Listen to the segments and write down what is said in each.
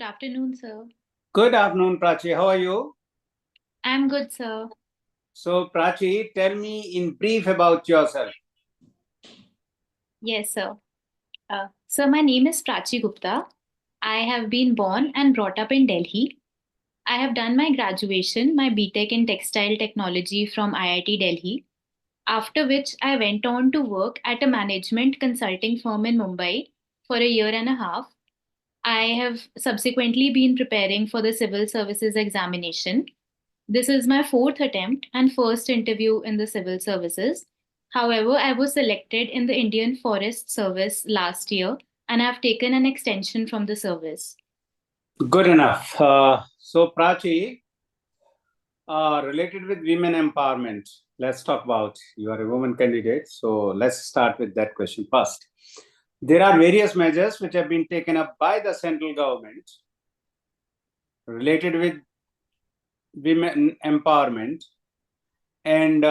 Good afternoon, sir. Good afternoon, Prachi. How are you? I'm good, sir. So, Prachi, tell me in brief about yourself. Yes, sir. Sir, my name is Prachi Gupta. I have been born and brought up in Delhi. I have done my graduation, my BTech in Textile Technology from IIT Delhi, after which I went on to work at a management consulting firm in Mumbai for a year and a half. I have subsequently been preparing for the Civil Services Examination. This is my fourth attempt and first interview in the civil services. However, I was selected in the Indian Forest Service last year and have taken an extension from the service. Good enough. Prachi, related with women empowerment, let's talk about you are a woman candidate. So, let's start with that question first. There are various measures which have been taken up by the central government related with women empowerment and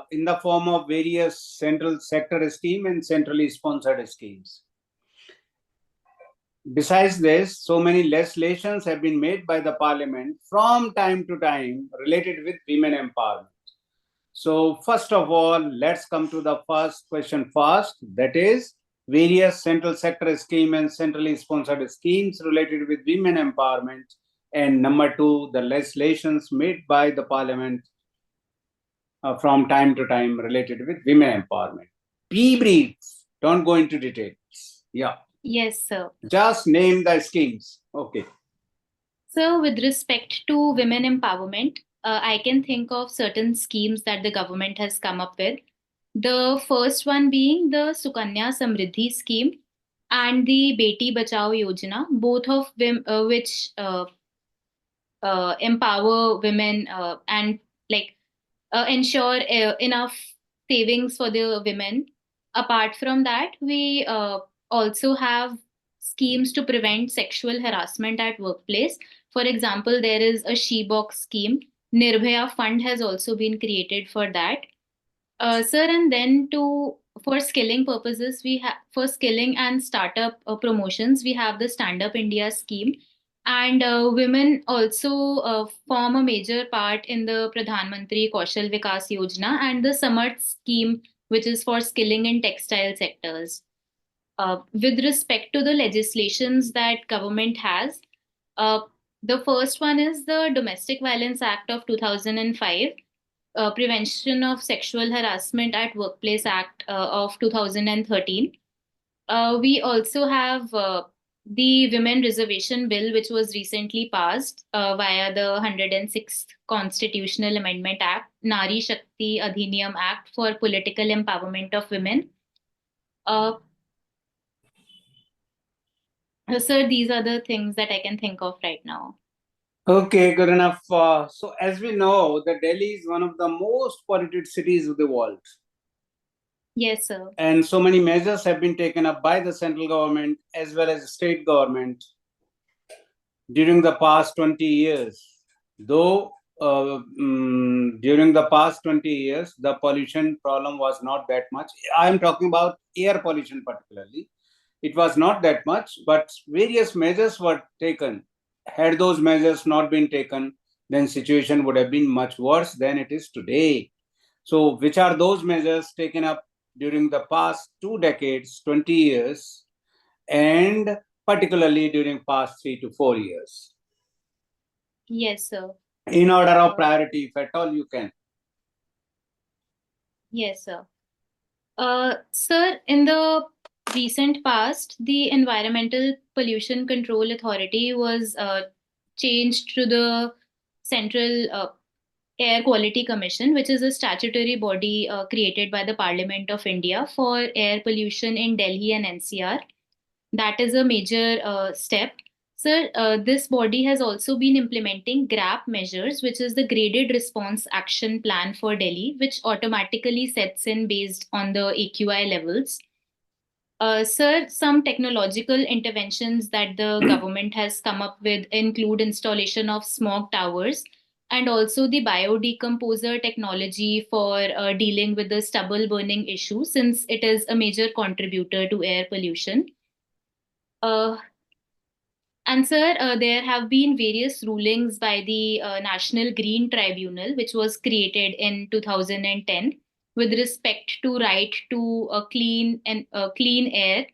in the form of various central sector scheme and centrally sponsored schemes. Besides this, so many legislations have been made by the parliament from time to time related with women empowerment. So first of all, let's come to the first question first, that is various central sector scheme and centrally sponsored schemes related with women empowerment. And number two, the legislations made by the parliament from time to time related with women empowerment. Be brief, don't go into details. Yeah. Yes, sir. Just name the schemes. Okay. So, with respect to women empowerment, I can think of certain schemes that the government has come up with. The first one being the Sukanya Samriddhi scheme and the Beti Bachao Yojana, both of them which empower women and like ensure enough savings for the women. Apart from that, we also have schemes to prevent sexual harassment at workplace. For example, there is a she-box scheme. Nirbhaya Fund has also been created for that. Sir, and then to for skilling purposes, we have for skilling and startup promotions, we have the Stand Up India scheme, and women also form a major part in the Pradhan Mantri Kaushal Vikas Yojana and the Samarth scheme, which is for skilling in textile sectors. With respect to the legislations that government has, uh, the first one is the Domestic Violence Act of 2005, Prevention of Sexual Harassment at Workplace Act of 2013. We also have the Women Reservation Bill, which was recently passed via the 106th Constitutional Amendment Act, Nari Shakti Adhiniyam Act for political empowerment of women. Sir, these are the things that I can think of right now. Okay, good enough. So as we know, the Delhi is one of the most polluted cities of the world. Yes, sir. And so many measures have been taken up by the central government as well as state government during the past 20 years. Though during the past 20 years, the pollution problem was not that much. I am talking about air pollution particularly. It was not that much, but various measures were taken. Had those measures not been taken, then situation would have been much worse than it is today. So which are those measures taken up during the past 2 decades, 20 years, and particularly during past 3 to 4 years? Yes, sir. In order of priority, if at all you can. Yes, sir. Sir, in the recent past, the Environmental Pollution Control Authority was changed to the Central Air Quality Commission, which is a statutory body created by the Parliament of India for air pollution in Delhi and NCR. That is a major step. Sir, this body has also been implementing GRAP measures, which is the Graded Response Action Plan for Delhi, which automatically sets in based on the AQI levels. Sir, some technological interventions that the government has come up with include installation of smog towers and also the biodecomposer technology for dealing with the stubble burning issue, since it is a major contributor to air pollution. Uh, And sir, there have been various rulings by the National Green Tribunal, which was created in 2010, with respect to right to a clean air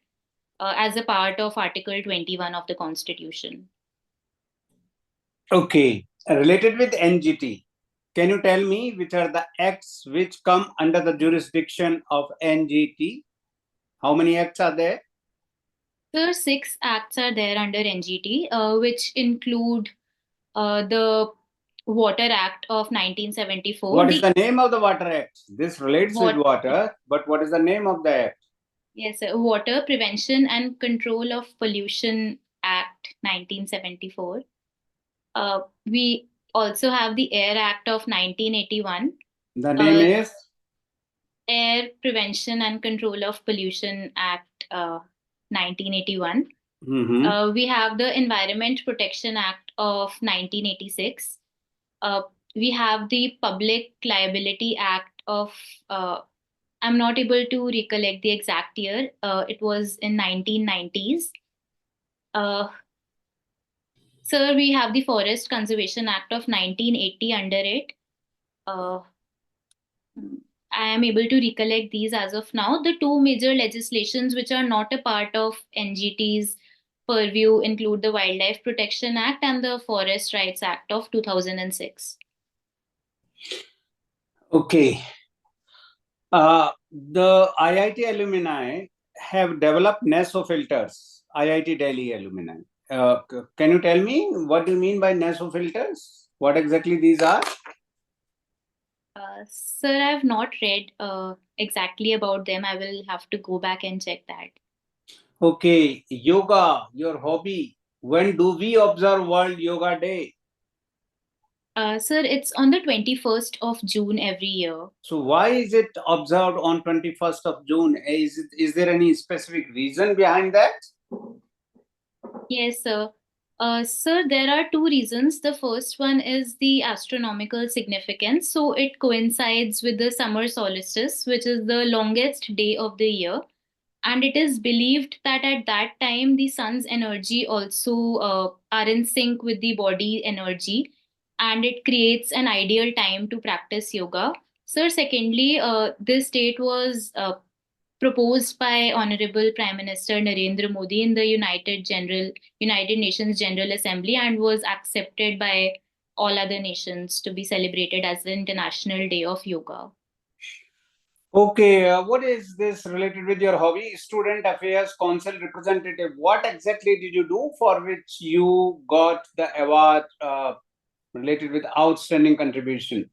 as a part of Article 21 of the Constitution. Okay, related with NGT, can you tell me which are the acts which come under the jurisdiction of NGT? How many acts are there? There are 6 acts are there under NGT, which include the Water Act of 1974. What is the name of the Water Act? This relates with What, water, but what is the name of the act? yes, sir. Water Prevention and Control of Pollution Act 1974. We also have the Air Act of 1981. The name is? Air Prevention and Control of Pollution Act 1981. We have the Environment Protection Act of 1986. We have the Public Liability Act of, I'm not able to recollect the exact year. It was in 1990s. Sir, we have the Forest Conservation Act of 1980 under it. I am able to recollect these as of now. The 2 major legislations which are not a part of NGT's purview include the Wildlife Protection Act and the Forest Rights Act of 2006. Okay. The IIT alumni have developed nasofilters, IIT Delhi alumni. Can you tell me what do you mean by nasofilters? What exactly these are? Sir, I have not read exactly about them. I will have to go back and check that. Okay, yoga, your hobby. When do we observe World Yoga Day? Sir, it's on the 21st of June every year. So why is it observed on 21st of June? Is there any specific reason behind that? Yes, sir. Sir, there are 2 reasons. The first one is the astronomical significance. So it coincides with the summer solstice, which is the longest day of the year. And it is believed that at that time, the sun's energy also are in sync with the body energy. And it creates an ideal time to practice yoga. Sir, secondly, this date was proposed by Honorable Prime Minister Narendra Modi in the United Nations General Assembly and was accepted by all other nations to be celebrated as the International Day of Yoga. Okay, what is this related with your hobby? Student Affairs Council representative. What exactly did you do for which you got the award related with outstanding contribution?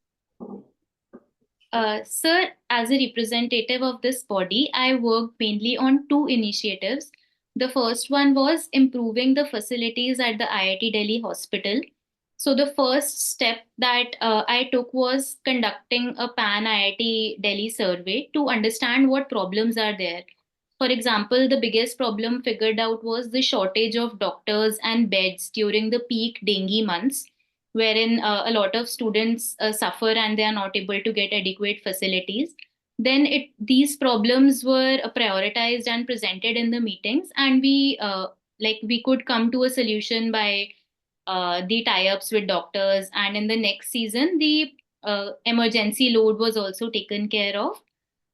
Sir, as a representative of this body, I worked mainly on 2 initiatives. The first one was improving the facilities at the IIT Delhi hospital. So the first step that I took was conducting a pan IIT Delhi survey to understand what problems are there. For example, the biggest problem figured out was the shortage of doctors and beds during the peak dengue months, wherein a lot of students suffer and they are not able to get adequate facilities. Then these problems were prioritized and presented in the meetings, and we could come to a solution by the tie-ups with doctors. And in the next season, the emergency load was also taken care of.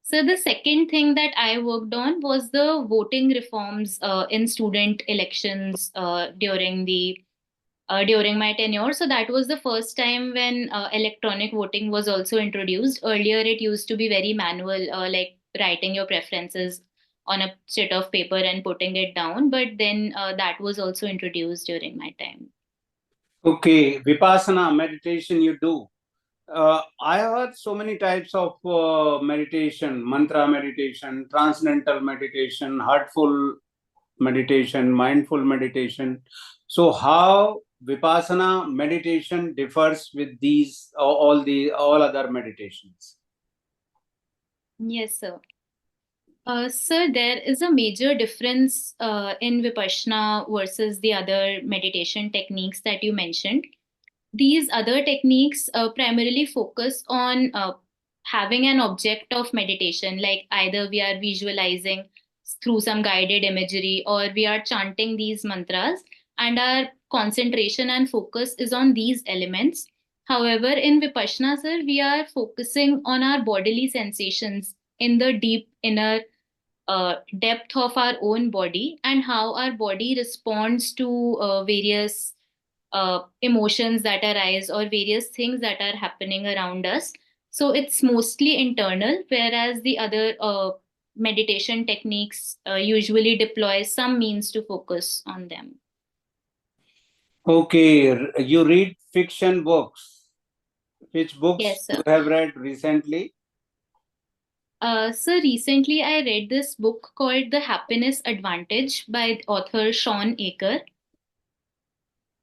So the second thing that I worked on was the voting reforms in student elections during my tenure. So that was the first time when electronic voting was also introduced. Earlier, it used to be very manual, like writing your preferences on a sheet of paper and putting it down. But then that was also introduced during my time. Okay, Vipassana meditation you do. I heard so many types of meditation, mantra meditation, transcendental meditation, heartful meditation, mindful meditation. So how Vipassana meditation differs with these all other meditations? Yes, sir. Sir, there is a major difference in Vipassana versus the other meditation techniques that you mentioned. These other techniques primarily focus on having an object of meditation, like either we are visualizing through some guided imagery or we are chanting these mantras. and our concentration and focus is on these elements. However, in Vipassana, sir, we are focusing on our bodily sensations in the deep inner depth of our own body, and how our body responds to various emotions that arise or various things that are happening around us. So it's mostly internal, whereas the other meditation techniques usually deploy some means to focus on them. Okay, you read fiction books. Which books Yes, you sir. have read recently? So recently I read this book called The Happiness Advantage by author Sean Aker.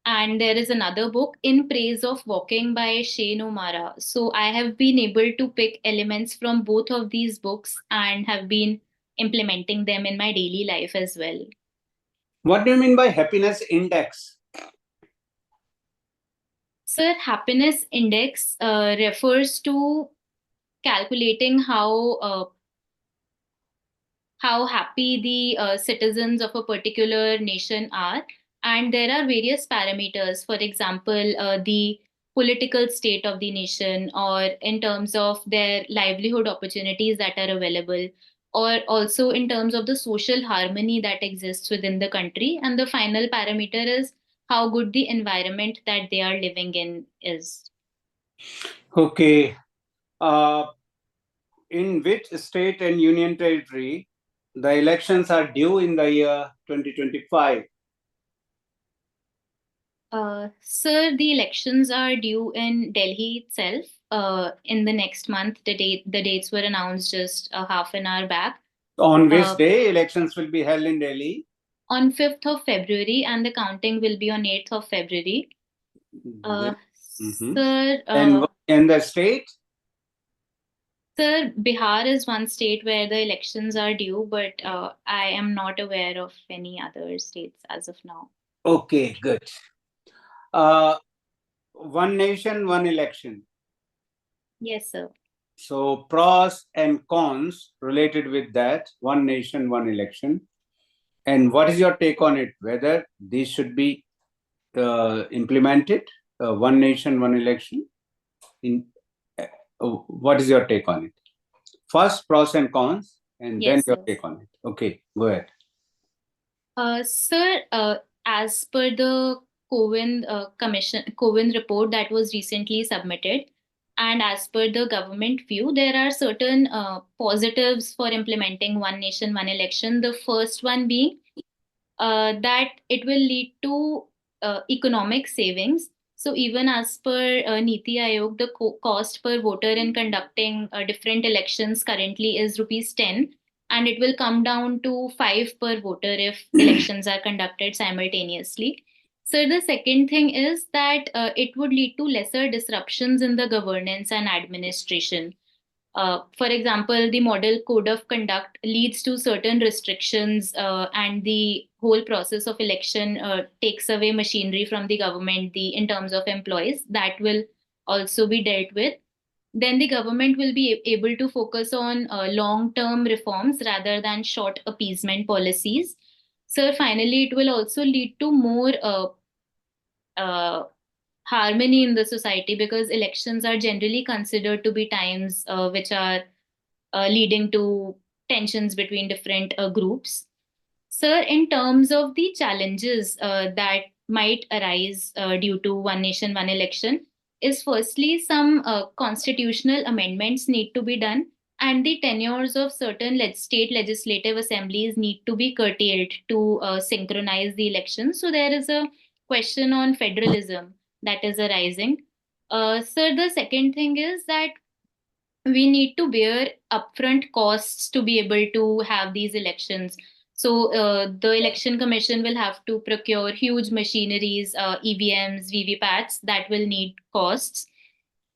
And there is another book, In Praise of Walking by Shane O'Mara. So I have been able to pick elements from both of these books and have been implementing them in my daily life as well. What do you mean by happiness index? Sir, happiness index refers to calculating how happy the citizens of a particular nation are. And there are various parameters, for example, the political state of the nation, or in terms of their livelihood opportunities that are available, or also in terms of the social harmony that exists within the country. And the final parameter is how good the environment that they are living in is. Okay. In which state and union territory the elections are due in the year 2025? Sir, the elections are due in Delhi itself in the next month. The dates were announced just a half an hour back. On which day elections will be held in Delhi? On 5th of February, and the counting will be on 8th of February. Sir, and the state? Sir, Bihar is one state where the elections are due, but I am not aware of any other states as of now. Okay, good. One nation, one election. Yes, sir. So pros and cons related with that, one nation, one election. And what is your take on it? Whether these should be implemented, one nation, one election? What is your take on it? First, pros and cons, and Yes, then your sir. take on it. Okay, go ahead. Sir, as per the COVID report that was recently submitted, and as per the government view, there are certain positives for implementing one nation, one election. The first one being that it will lead to economic savings. So even as per Niti Aayog, the cost per voter in conducting different elections currently is rupees 10, and it will come down to 5 per voter if elections are conducted simultaneously. So the second thing is that it would lead to lesser disruptions in the governance and administration. For example, the model code of conduct leads to certain restrictions, and the whole process of election takes away machinery from the government, in terms of employees. That will also be dealt with. Then the government will be able to focus on long-term reforms rather than short appeasement policies. So finally, it will also lead to more uh, harmony in the society, because elections are generally considered to be times which are leading to tensions between different groups. Sir, in terms of the challenges that might arise due to one nation, one election, is firstly some constitutional amendments need to be done, and the tenures of certain state legislative assemblies need to be curtailed to synchronize the elections. So there is a question on federalism that is arising. Sir, the second thing is that we need to bear upfront costs to be able to have these elections. So the election commission will have to procure huge machineries, EVMs, VVPATs, that will need costs.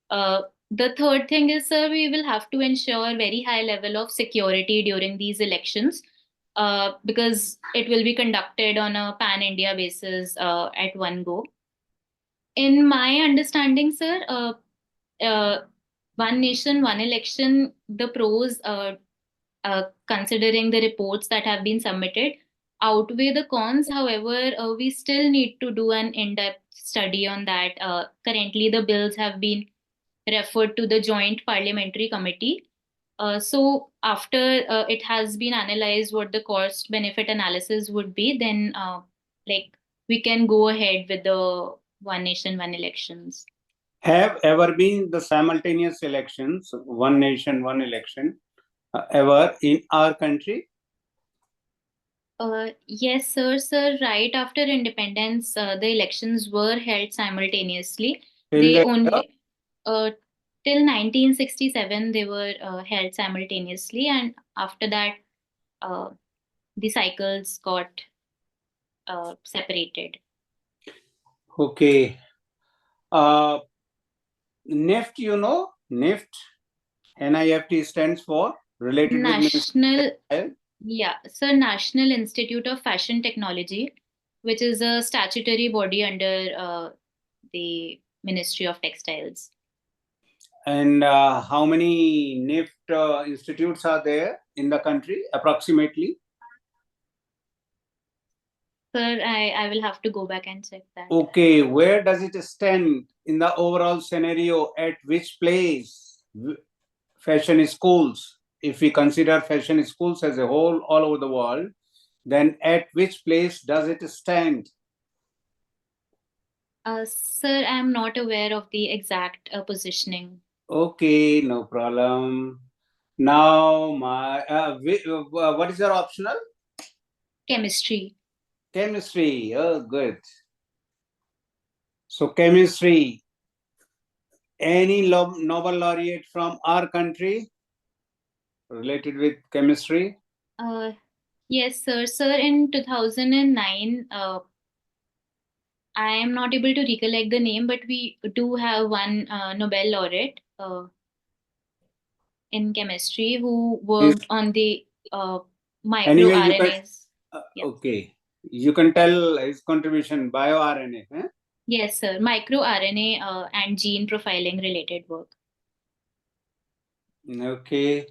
The third thing is, sir, we will have to ensure very high level of security during these elections, because it will be conducted on a pan-India basis at one go. In my understanding, sir, uh, one nation, one election, the pros, considering the reports that have been submitted, outweigh the cons. However, we still need to do an in-depth study on that. Currently, the bills have been referred to the Joint Parliamentary Committee. So after it has been analyzed what the cost benefit analysis would be, then like we can go ahead with the one nation, one elections. Have ever been the simultaneous elections, one nation, one election, ever in our country? Yes, sir. Sir, right after independence, the elections were held simultaneously. Till They the only till 1967 they were held simultaneously, and after that, uh, the cycles got separated. Okay. NIFT, you know, NIFT, NIFT stands for related with National, Ministry. yeah, sir, National Institute of Fashion Technology, which is a statutory body under the Ministry of Textiles. And how many NIFT institutes are there in the country, approximately? Sir, I will have to go back and check that. Okay, where does it stand in the overall scenario? At which place fashion schools, if we consider fashion schools as a whole all over the world, then at which place does it stand? Sir, I'm not aware of the exact positioning. Okay, no problem. Now, what is your optional? Chemistry. Chemistry. Oh, good. So, chemistry. Any Nobel laureate from our country related with chemistry? Yes, sir. Sir, in 2009, I am not able to recollect the name, but we do have one Nobel laureate in chemistry who Is worked on the micro anyway you can RNAs. Yeah. okay. You can tell his contribution bioRNA. Yes, sir. Micro RNA and gene profiling related work. Okay.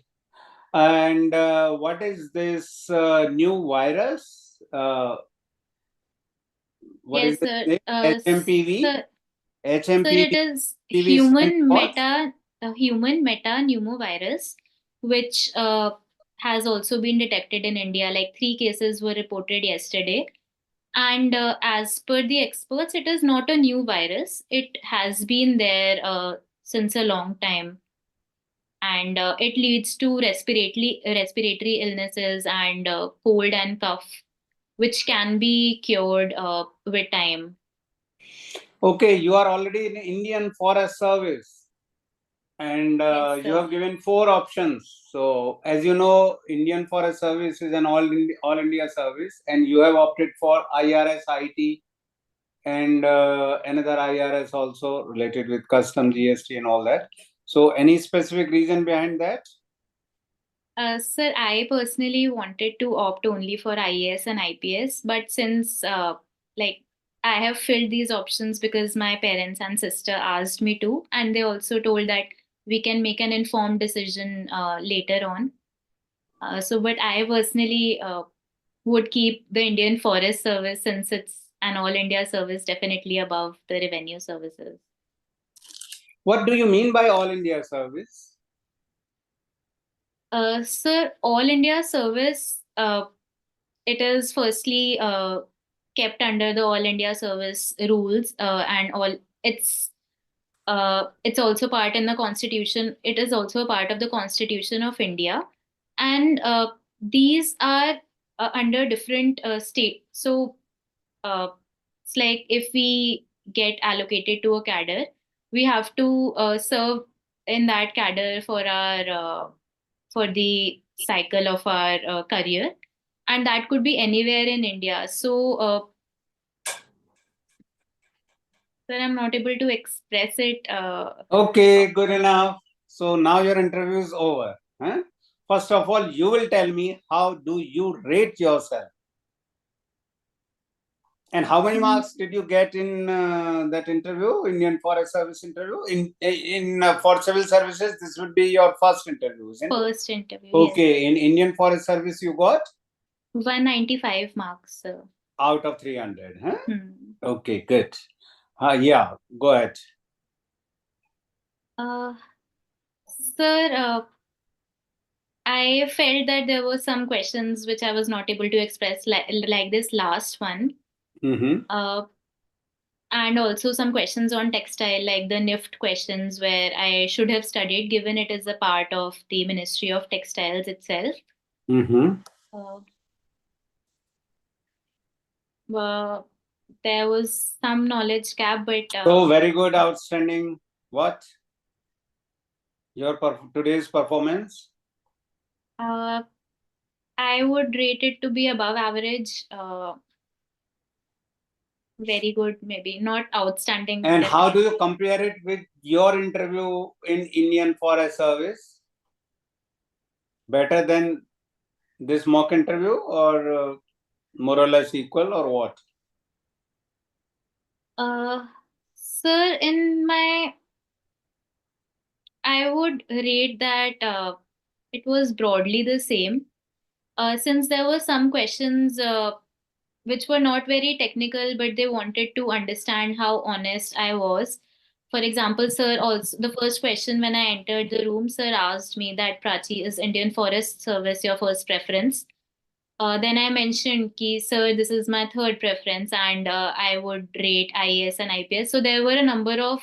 And what is this new virus? What is Yes, the sir. name? HMPV? Sir, sir, it HMPV is stands for? human meta pneumovirus, which has also been detected in India. Like 3 cases were reported yesterday. And as per the experts, it is not a new virus. It has been there since a long time. And it leads to respiratory illnesses and cold and cough, which can be cured with time. Okay, you are already in Indian Forest Service and Yes, you sir. have given 4 options. So, as you know, Indian Forest Service is an all India service, and you have opted for IRS IT and another IRS also related with custom GST and all that. So, any specific reason behind that? Sir, I personally wanted to opt only for IAS and IPS, but since like I have filled these options because my parents and sister asked me to, and they also told that we can make an informed decision later on. But I personally would keep the Indian Forest Service since it's an all India service, definitely above the revenue services. What do you mean by all India service? Sir, all India service, it is firstly kept under the All India Service rules, and all it's also part in the Constitution. It is also a part of the Constitution of India, and these are under different state. So it's like if we get allocated to a cadre, we have to serve in that cadre for the cycle of our career, and that could be anywhere in India. So, sir, I'm not able to express it. Okay, good enough. So now your interview is over. Huh? First of all, you will tell me how do you rate yourself, and how many marks did you get in that interview, Indian Forest Service interview? In for civil services, this would be your first interview, isn't it? First interview, yes. Okay, in Indian Forest Service, you got 195 marks, sir. Out of 300, huh? Hmm. Okay, good. Yeah, go ahead. Sir, I felt that there were some questions which I was not able to express, like this last one. Mm-hmm. And also some questions on textile, like the NIFT questions, where I should have studied, given it is a part of the Ministry of Textiles itself. Mm-hmm. Uh, uh, there was some knowledge gap, but So very good, outstanding. What? Your today's performance? I would rate it to be above average. Very good, maybe not outstanding. And how do Definitely. you compare it with your interview in Indian Forest Service? Better than this mock interview, or more or less equal, or what? Sir, I would rate that it was broadly the same. Since there were some questions which were not very technical, but they wanted to understand how honest I was. For example, sir, also the first question when I entered the room, sir asked me that Prachi, is Indian Forest Service your first preference? Then I mentioned ki, sir, this is my third preference, and I would rate IAS and IPS. So there were a number of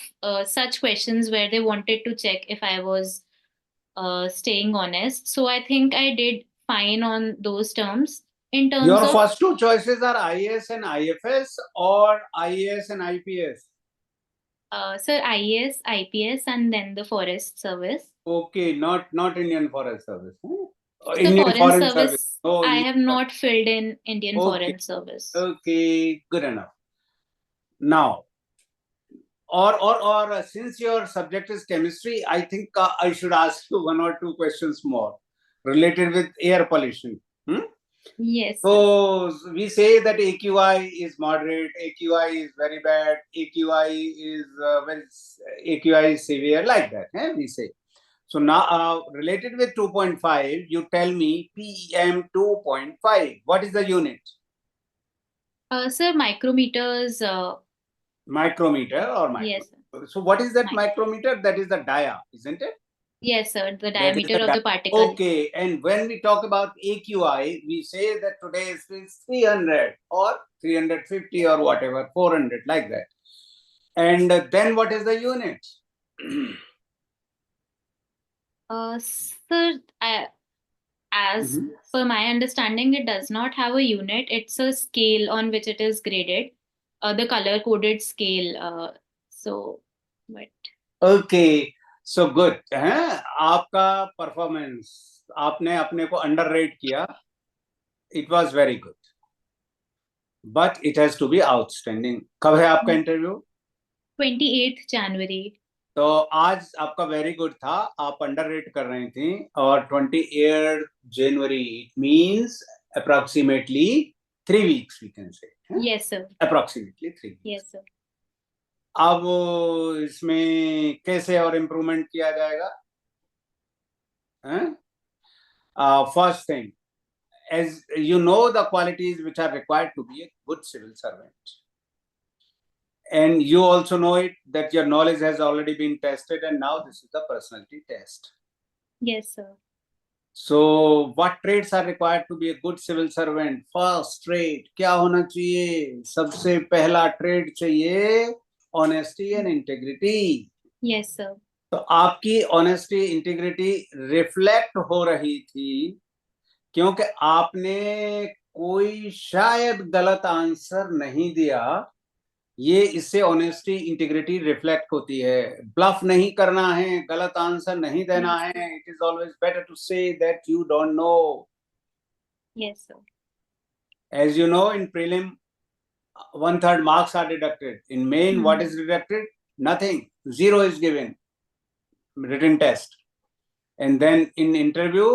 such questions where they wanted to check if I was staying honest. So I think I did fine on those terms. In terms Your of first two choices are IAS and IFS, or IAS and IPS? sir, IAS, IPS, and then the Forest Service. Okay, not Indian Forest Service. The Indian Foreign Foreign Service. Service, No I Indian have Foreign. not filled in Indian Okay, Foreign Service. okay, good enough. Now, or since your subject is chemistry, I think I should ask you one or two questions more related with air pollution. Hmm? Yes, sir. So we say that AQI is moderate, AQI is very bad, AQI is AQI is severe, like that. We say. So now, related with 2.5, you tell me PM 2.5. What is the unit? Sir, micrometers. Micrometer or micro? Yes, sir. So what is that Mic- micrometer? That is the dia, isn't it? Yes, sir. The That is diameter the of dia. the particle. Okay, and when we talk about AQI, we say that today is 300 or 350 or whatever, 400, like that. And then what is the unit? Sir, as Mhm. per my understanding, it does not have a unit. It's a scale on which it is graded, the color coded scale. So, but Okay, so good. आपका performance आपने अपने को underrate किया. It was very good, but it has to be outstanding. कब है आपका interview? 28th January. तो आज आपका वेरी गुड था. आप अंडररेट कर रही थी. और 28 जनवरी, it means approximately 3 weeks, we can say. Yes, sir. Approximately 3 weeks. Yes, sir. अब इसमें कैसे और इम्प्रूवमेंट किया जाएगा? First thing, as you know, the qualities which are required to be a good civil servant, and you also know it, that your knowledge has already been tested, and now this is the personality test. Yes, sir. So what traits are required to be a good civil servant? First trait क्या होना चाहिए? सबसे पहला trait चाहिए honesty and integrity. Yes, sir. तो आपकी honesty, integrity reflect हो रही थी, क्योंकि आपने कोई शायद गलत आंसर नहीं दिया. ये इससे ऑनेस्टी, इंटीग्रिटी रिफ्लेक्ट होती है. ब्लफ नहीं करना है, गलत आंसर नहीं देना Yes, है. It is always better to say that you don't know. yes, sir. As you know, in prelim, 1/3 marks are deducted. In main, what is deducted? Nothing. 0 is given. Written test. And then in interview,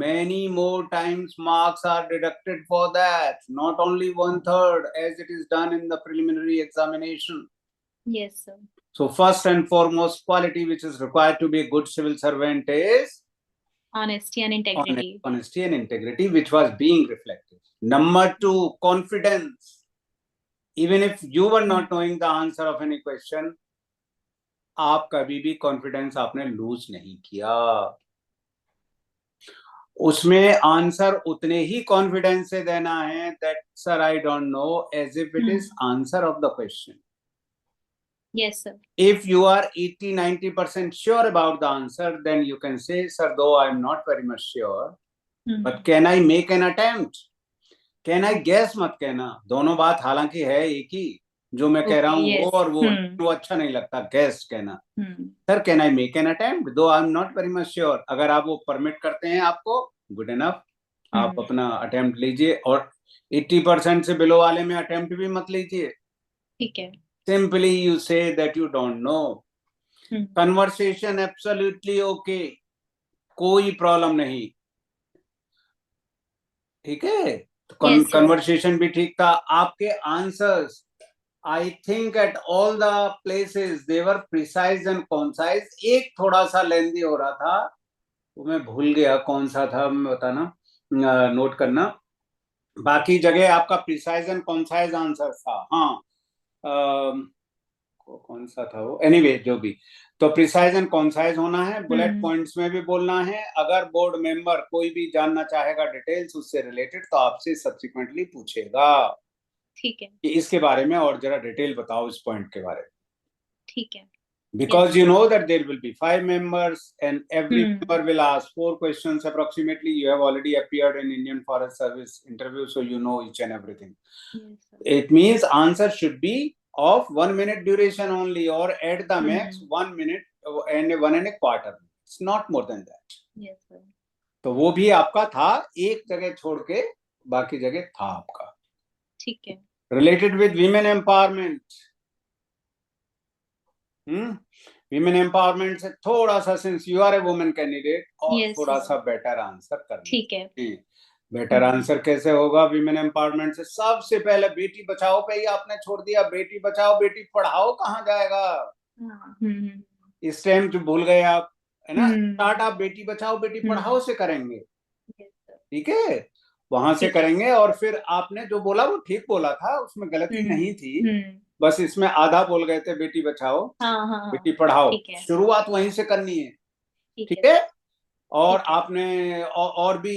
many more times marks are deducted for that. Not only 1/3 as it is done in the preliminary examination. Yes, sir. So first and foremost quality which is required to be a good civil servant is Honesty and integrity. Honesty and integrity, which was being reflected. Number 2, confidence. Even if you were not knowing the answer of any question, आप कभी भी confidence आपने loose नहीं किया, उसमें answer उतने ही confidence से देना है that sir I don't know, as if it is answer of the question. Yes, sir. If you are 80-90% sure about the answer, then you can say, sir, though I am not very much sure, but can I make an attempt? Can I guess? मत कहना, दोनों बात हालांकि है एक ही, जो मैं कह रहा हूँ वो और वो अच्छा नहीं लगता. गेस कहना. Sir can I make an attempt though I am not very much sure. अगर आप वो परमिट करते हैं आपको, गुड इनफ, आप अपना अटेम्प्ट लीजिए. और 80% से बिलो वाले में अटेम्प्ट भी मत लीजिए. ठीक है. सिंपली यू से that you don't no. Conversation absolutely okay, कोई प्रॉब्लम नहीं. ठीक है, कन्वर्सेशन भी ठीक था. आपके answers I think at all the places they were precise and concise. एक थोड़ा सा लेंदी हो रहा था, वो मैं भूल गया कौन सा था, मैं बताना, नोट करना. बाकी जगह आपका प्रिसाइज एंड कॉन्साइज आंसर था. हाँ, कौन सा था वो, एनीवे जो भी. तो प्रिसाइज एंड कॉन्साइज होना है, बुलेट पॉइंट्स में भी बोलना है. अगर बोर्ड मेंबर कोई भी जानना चाहेगा डिटेल्स उससे रिलेटेड, तो आपसे सब्सिक्वेंटली पूछेगा. ठीक है, कि इसके बारे में और जरा डिटेल बताओ इस पॉइंट के बारे में. ठीक है. Because you know that there will be 5 members and every member will ask 4 questions approximately. You have already appeared in Indian Forest Service interview, so you know each and everything. Yes, sir. It means answer should be of 1 minute duration only, or at the max 1 minute and 1.25. It's not more than that. Yes, sir. तो वो भी आपका था, एक जगह छोड़ के बाकी जगह था आपका. ठीक है. Related with women empowerment. Women empowerment से थोड़ा सा, since you are a woman candidate, और थोड़ा सा बेटर आंसर करना. ठीक है. बेटर आंसर कैसे होगा women empowerment से? सबसे पहले बेटी बचाओ पे ही आपने छोड़ दिया. बेटी बचाओ बेटी पढ़ाओ कहाँ जाएगा? इस टाइम जो भूल गए आप, है ना. स्टार्ट आप बेटी बचाओ बेटी पढ़ाओ से करेंगे. ठीक है, वहां से करेंगे. और फिर आपने जो बोला वो ठीक बोला था, उसमें गलती नहीं थी. बस इसमें आधा बोल गए थे, बेटी बचाओ बेटी पढ़ाओ. शुरुआत वहीं से करनी है. ठीक है. और आपने और भी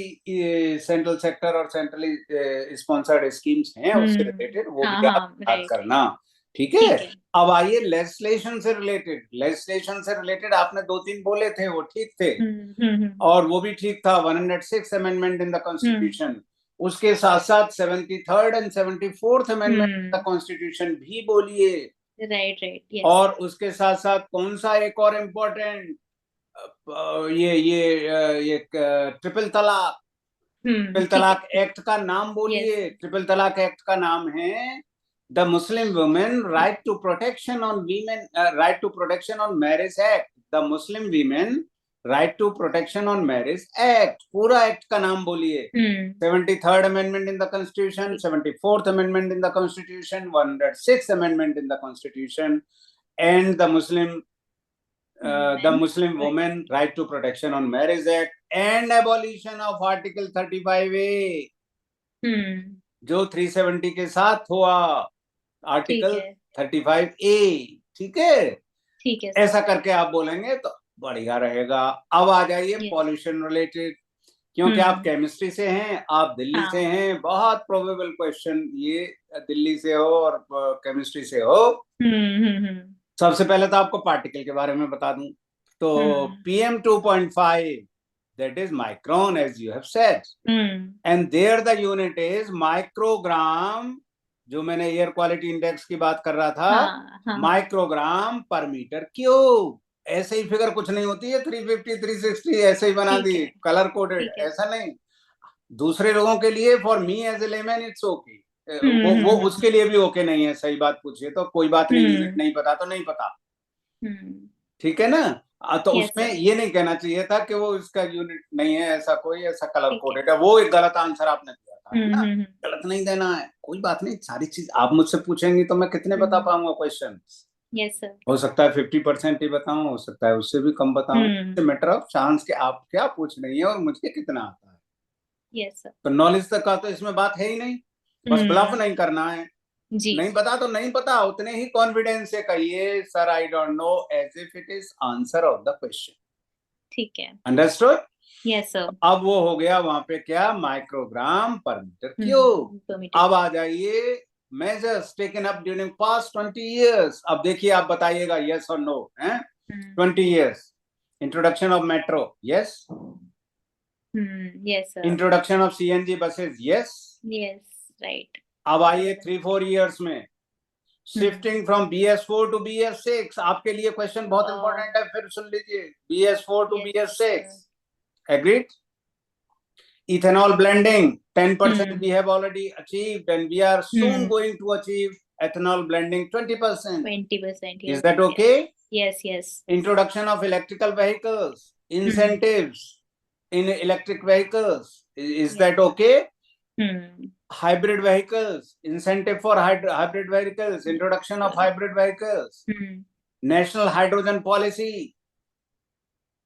सेंट्रल सेक्टर और सेंट्रली स्पॉन्सर्ड स्कीम्स हैं उससे रिलेटेड, वो भी आप बात करना. ठीक है. अब आइए लेजिस्लेशन से रिलेटेड. लेजिस्लेशन से रिलेटेड आपने 2-3 बोले थे, वो ठीक थे. और वो भी ठीक था. 106 अमेंडमेंट इन द कॉन्स्टिट्यूशन, उसके साथ साथ 73rd and 74th amendment the constitution भी बोलिए. राइट. और उसके साथ साथ कौन सा एक और इम्पोर्टेंट, ये ट्रिपल तलाक. ट्रिपल तलाक एक्ट का नाम बोलिए. ट्रिपल तलाक एक्ट का नाम है the Muslim women right to protection on women, right to protection on marriage act. The Muslim women right to protection on marriage act. पूरा एक्ट का नाम बोलिए. 73rd amendment in the constitution, 74th amendment in the constitution, 106th amendment in the constitution, and the Muslim women right to protection on marriage act, and abolition of article 35A, जो 370 के साथ हुआ. Article 35A. ठीक है. ठीक है. ऐसा करके आप बोलेंगे तो बढ़िया रहेगा. अब आ जाइए पॉल्यूशन रिलेटेड, क्योंकि आप केमिस्ट्री से हैं, आप दिल्ली से हैं. बहुत प्रोबेबल क्वेश्चन ये दिल्ली से हो और केमिस्ट्री से हो. सबसे पहले तो आपको पार्टिकल के बारे में बता दूं. तो PM 2.5, that is micron, as you have said, and there the unit is microgram. जो मैंने एयर क्वालिटी इंडेक्स की बात कर रहा था, माइक्रोग्राम पर मीटर क्यूब. ऐसे ही फिगर कुछ नहीं होती है 350 360 ऐसे ही बना दी कलर कोडेड, ऐसा नहीं. दूसरे लोगों के लिए, for me as a layman it's okay. वो उसके लिए भी ओके नहीं है. सही बात पूछिए तो कोई बात नहीं, यूनिट नहीं पता तो नहीं पता. ठीक है ना. तो उसमें ये नहीं कहना चाहिए था कि वो इसका यूनिट नहीं है, ऐसा कोई ऐसा कलर कोडेड है. वो एक गलत आंसर आपने दिया था ना. गलत नहीं देना है, कोई बात नहीं. सारी चीज आप मुझसे पूछेंगी तो मैं कितने बता पाऊंगा क्वेश्चन. Yes sir. हो सकता है 50% ही बताऊं, हो सकता है उससे भी कम बताऊं, मैटर ऑफ चांस के आप क्या पूछ रही हैं और मुझे कितना आता है। Yes sir. तो नॉलेज तक का तो इसमें बात है ही नहीं, बस ब्लफ नहीं करना है। जी। नहीं पता तो नहीं पता, उतने ही कॉन्फिडेंस से कहिए sir I don't know, as if it is answer of the question. ठीक है। अंडरस्टूड? Yes sir. अब वो हो गया वहां पे क्या, माइक्रोग्राम पर मीटर क्यूब। per meter अब आ जाइए measures taken up during past 20 years। अब देखिए आप बताइएगा यस और नो है। 20 years introduction of metro, yes. Yes sir. Introduction of CNG buses, yes. Yes right. अब आइए 3-4 years में shifting from BS4 to BS6। आपके लिए क्वेश्चन बहुत इंपॉर्टेंट है, फिर सुन लीजिए। BS4 to BS6, agreed? Ethanol blending 10% we have already achieved, and we are soon going to achieve ethanol blending 20%. 20%. Is that okay? Yes, yes. Introduction of electrical vehicles, incentives in electric vehicles. Is that okay? Hybrid vehicles, incentive for hybrid vehicles, introduction of hybrid vehicles, national hydrogen policy.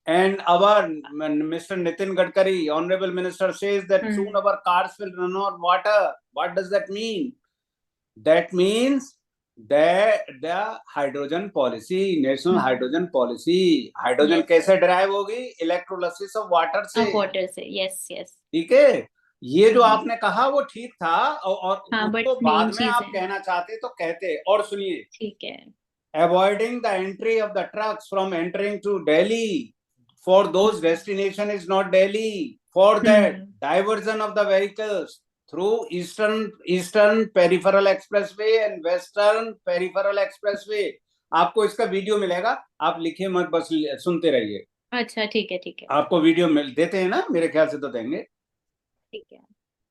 And our Mr. Nitin Gadkari, Honorable Minister, says that soon our cars will run on water. What does that mean? That means that the hydrogen policy, national hydrogen policy, hydrogen कैसे derive होगी? Electrolysis of water से। water से, yes, yes. ठीक है, ये जो आपने कहा वो ठीक था, और उसको बाद में आप है। कहना चाहते तो कहते। और सुनिए, ठीक है। avoiding the entry of the trucks from entering to Delhi for those destination is not Delhi. For that, diversion of the vehicles through eastern peripheral expressway and western peripheral expressway. आपको इसका वीडियो मिलेगा, आप लिखिए मत, बस सुनते रहिए। अच्छा ठीक है, ठीक है। आपको वीडियो मिल देते हैं ना, मेरे ख्याल से तो देंगे। ठीक है,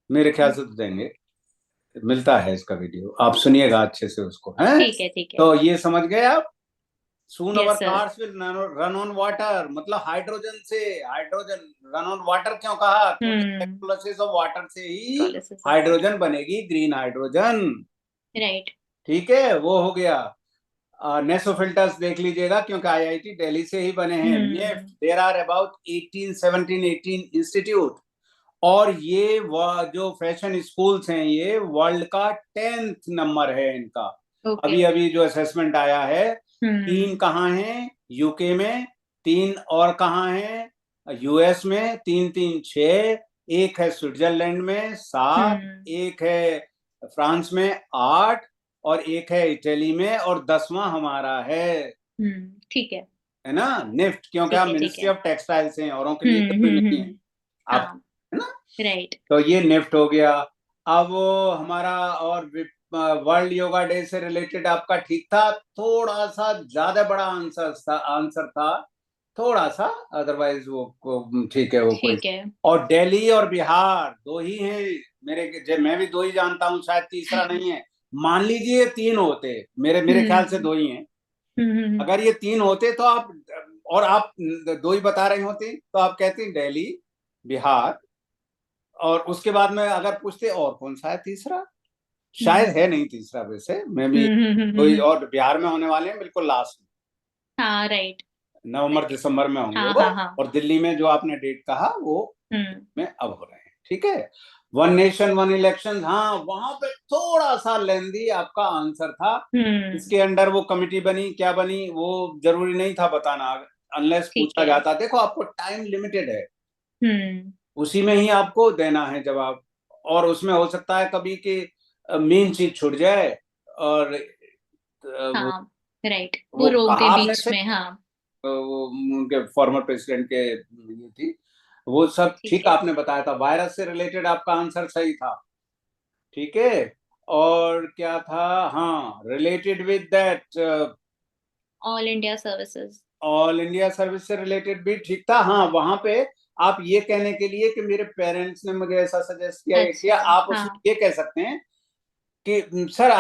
मेरे ख्याल से तो देंगे, मिलता है इसका वीडियो, आप सुनिएगा अच्छे से उसको, हैं? ठीक है, ठीक है। तो ये समझ गए आप? Soon Yes, our sir. cars will run on water, मतलब हाइड्रोजन से। हाइड्रोजन रन ऑन वाटर क्यों कहा? क्योंकि इलेक्ट्रोलाइसिस ऑफ वाटर से ही हाइड्रोजन बनेगी, ग्रीन हाइड्रोजन। राइट। ठीक है, वो हो गया। नेसो फिल्टर्स देख लीजिएगा, क्योंकि IIT दिल्ली से ही बने हैं। NIFT, there are about 18 institute, और ये जो फैशन स्कूल्स हैं ये वर्ल्ड का 10th नंबर है इनका। अभी अभी जो असेसमेंट आया है, 3 कहाँ हैं? यूके में 3, और कहाँ हैं? US में 3-3 6, एक है स्विट्जरलैंड में 7, एक है फ्रांस में 8, और एक है इटली में, और 10वां हमारा है। ठीक है ना, निफ्ट, क्योंकि आप मिनिस्ट्री ऑफ टेक्सटाइल से हैं, औरों के लिए तो नहीं है आप, है ना? राइट। तो ये निफ्ट हो गया। अब हमारा और वर्ल्ड योगा डे से रिलेटेड आपका ठीक था, थोड़ा सा ज्यादा बड़ा आंसर था थोड़ा सा, अदरवाइज वो ठीक है, वो ठीक है। और दिल्ली और बिहार 2 ही हैं मेरे, मैं भी 2 ही जानता हूँ, शायद तीसरा नहीं है। मान लीजिए 3 होते, मेरे ख्याल से 2 ही हैं। अगर ये 3 होते तो आप, और आप 2 ही बता रही होती, तो आप कहती दिल्ली, बिहार, और उसके बाद में अगर पूछते और कौन सा है तीसरा, शायद है नहीं तीसरा, वैसे मैं भी कोई, और बिहार में होने वाले हैं बिल्कुल लास्ट में। हाँ राइट, नवंबर दिसंबर में होंगे वो। और दिल्ली में जो आपने डेट कहा वो में अब हो रहे हैं। ठीक है, 1 नेशन 1 इलेक्शन, हाँ वहां पे थोड़ा सा लेंदी आपका आंसर था। इसके अंडर वो कमिटी बनी, क्या बनी, वो जरूरी नहीं था बताना, अनलेस पूछा जाता। देखो आपको टाइम लिमिटेड है, उसी में ही आपको देना है जवाब, और उसमें हो सकता है कभी कि मेन चीज छूट जाए, और राइट, वो रोक दे बीच में। हाँ, वो उनके फॉर्मर प्रेसिडेंट के ये थी, वो सब ठीक आपने बताया था। वायरस से रिलेटेड आपका आंसर सही था, ठीक है। और क्या था, हाँ, related with that all India services, all India service से रिलेटेड भी ठीक था। हाँ, वहां पे आप ये कहने के लिए कि मेरे पेरेंट्स ने मुझे ऐसा सजेस्ट किया, किया आप उसमें ये कह सकते हैं कि sir,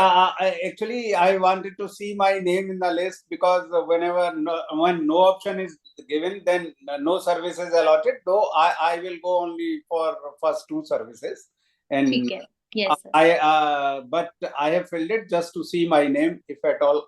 actually I wanted to see my name in the list, because when no option is given, then no service is allotted, though I will go only for first 2 services, and yes, but I have filled it just to see my name, if at all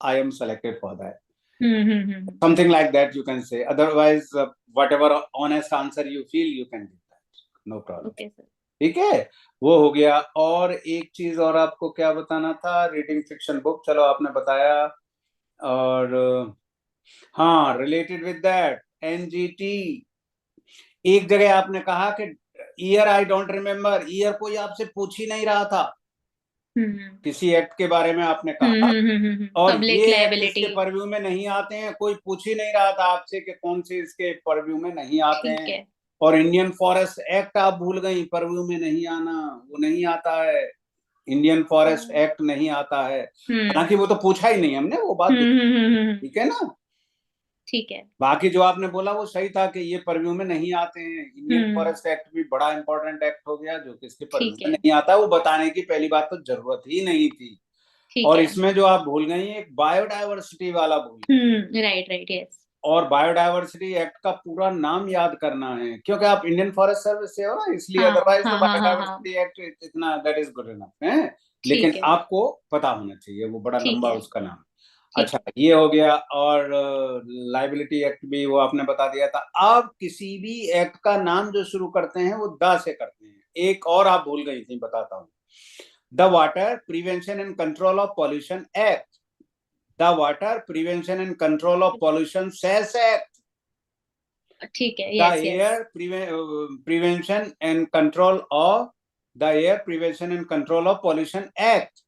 I am selected for that. Hmm. Something like that you can say. Otherwise, whatever honest answer you feel, you can give that. No problem. Okay, sir. ठीक है, वो हो गया। और एक चीज और आपको क्या बताना था, रीडिंग फिक्शन बुक, चलो आपने बताया। और हाँ, रिलेटेड विद दैट एनजीटी, एक जगह आपने कहा कि year I don't remember, year कोई आपसे पूछ ही नहीं रहा था, किसी एक्ट के बारे में आपने कहा, और पब्लिक ये एक्ट लायबिलिटी। इसके परव्यू में नहीं आते हैं, कोई पूछ ही नहीं रहा था आपसे कि कौन से इसके परव्यू में नहीं आते ठीक हैं। है। और इंडियन फॉरेस्ट एक्ट आप भूल गई, परव्यू में नहीं आना, वो नहीं आता है, इंडियन फॉरेस्ट एक्ट नहीं आता है। हालांकि वो तो पूछा ही नहीं हमने, वो बात ठीक है ना। ठीक है। बाकी जो आपने बोला वो सही था कि ये परव्यू में नहीं आते हैं। इंडियन फॉरेस्ट एक्ट भी बड़ा इंपॉर्टेंट एक्ट हो गया जो कि इसके परव्यू में नहीं आता, वो बताने की पहली बात तो जरूरत ही नहीं थी। और इसमें जो आप भूल गई, एक बायोडायवर्सिटी वाला भूल गई। Right right, yes. और बायोडायवर्सिटी एक्ट का पूरा नाम याद करना है, क्योंकि आप इंडियन फॉरेस्ट सर्विस से हो ना, इसलिए। अदरवाइज तो बायोडायवर्सिटी एक्ट इतना, दैट इज गुड इनफ है, लेकिन आपको पता होना चाहिए, वो बड़ा लंबा उसका नाम। अच्छा, ये हो गया। और लाइबिलिटी एक्ट भी वो आपने बता दिया था। अब किसी भी एक्ट का नाम जो शुरू करते हैं वो द से करते हैं। एक और आप भूल गई थी, बताता हूँ। The water prevention and control of pollution act, the water prevention and control of pollution cess act, ठीक है, the air prevention and control of, the air prevention and control of pollution act.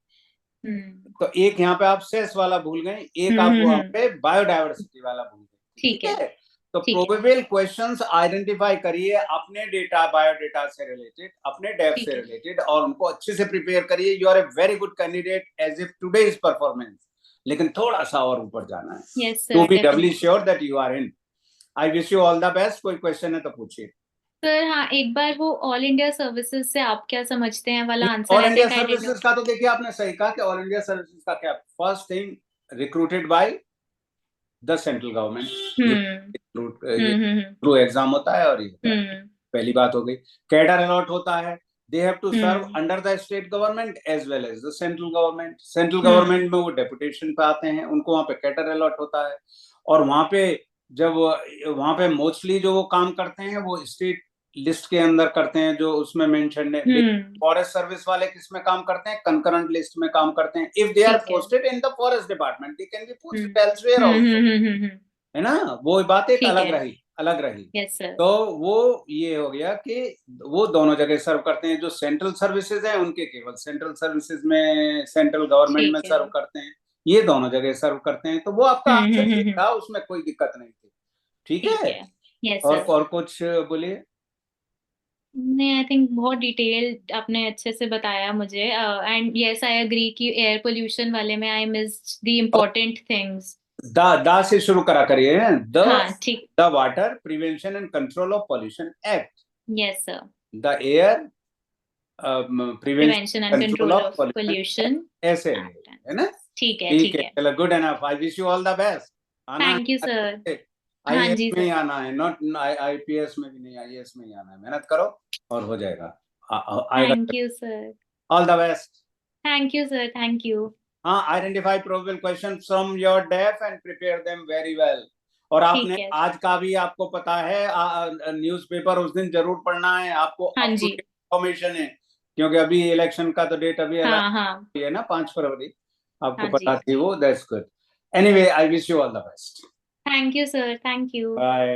तो एक यहाँ पे आप cess वाला भूल गए, एक आप वहां पे बायोडायवर्सिटी वाला भूल गए। ठीक है, तो प्रोबेबल क्वेश्चंस आइडेंटिफाई करिए अपने डेटा, बायोडेटा से रिलेटेड, अपने डेफ से रिलेटेड, और उनको अच्छे से प्रिपेयर करिए। You are a very good candidate as if today's performance, लेकिन थोड़ा सा और ऊपर जाना है to be doubly sure that you are in. I wish you all the best. कोई क्वेश्चन है तो पूछिए सर। हाँ, एक बार वो ऑल इंडिया सर्विसेज से आप क्या समझते हैं वाला आंसर। ऑल इंडिया सर्विसेज का तो देखिए, आपने सही कहा कि ऑल इंडिया सर्विसेज का क्या, first thing recruited by the central government, through exam होता है, और ये पहली बात हो गई। कैडर अलॉट होता है, they have to serve under the state government as well as the central government. Central government में वो डेपुटेशन पे आते हैं, उनको वहां पे कैडर अलॉट होता है। और वहां पे जब वहां पे मोस्टली जो वो काम करते हैं वो स्टेट लिस्ट के अंदर करते हैं, जो उसमें मेंशन है। फॉरेस्ट सर्विस वाले किस में काम करते हैं, कंकरेंट लिस्ट में काम करते हैं। If they are posted in the forest department, they can be posted elsewhere also, है ना। वो बात एक अलग रही, अलग रही। तो वो ये हो गया कि वो दोनों जगह सर्व करते हैं। जो सेंट्रल सर्विसेज हैं उनके केवल सेंट्रल सर्विसेज में, सेंट्रल गवर्नमेंट में सर्व करते हैं, ये दोनों जगह सर्व करते हैं। तो वो आपका आंसर ठीक था, उसमें कोई दिक्कत नहीं थी। ठीक है, और कुछ बोलिए। नहीं, आई थिंक बहुत डिटेल आपने अच्छे से बताया मुझे। एंड यस, आई एग्री कि एयर पोल्यूशन वाले में I missed the important things. दा से शुरू करा करिए। हाँ, ठीक। The water prevention and control of pollution act, yes sir. The air prevention and control of pollution, ऐसे है ना। ठीक है, ठीक है। चलो, good enough. I wish you all the best. Thank you sir. हाँ आईएएस जी में ही सर। आना है, नॉट आईपीएस में भी नहीं, आईएएस में ही आना है। मेहनत करो और हो जाएगा, आएगा। Thank you sir. All the best. Thank you sir, thank you. हाँ, identify probable question from your DAF and prepare them very well. और आपने आज का भी आपको पता है, न्यूज़पेपर उस दिन जरूर पढ़ना है आपको। हाँ जी, इंफॉर्मेशन है, क्योंकि अभी इलेक्शन का तो डेट अभी है ना, 5 फरवरी, आपको पता थी वो। That's good. Anyway, I wish you all the best. Thank you sir, thank you. Bye.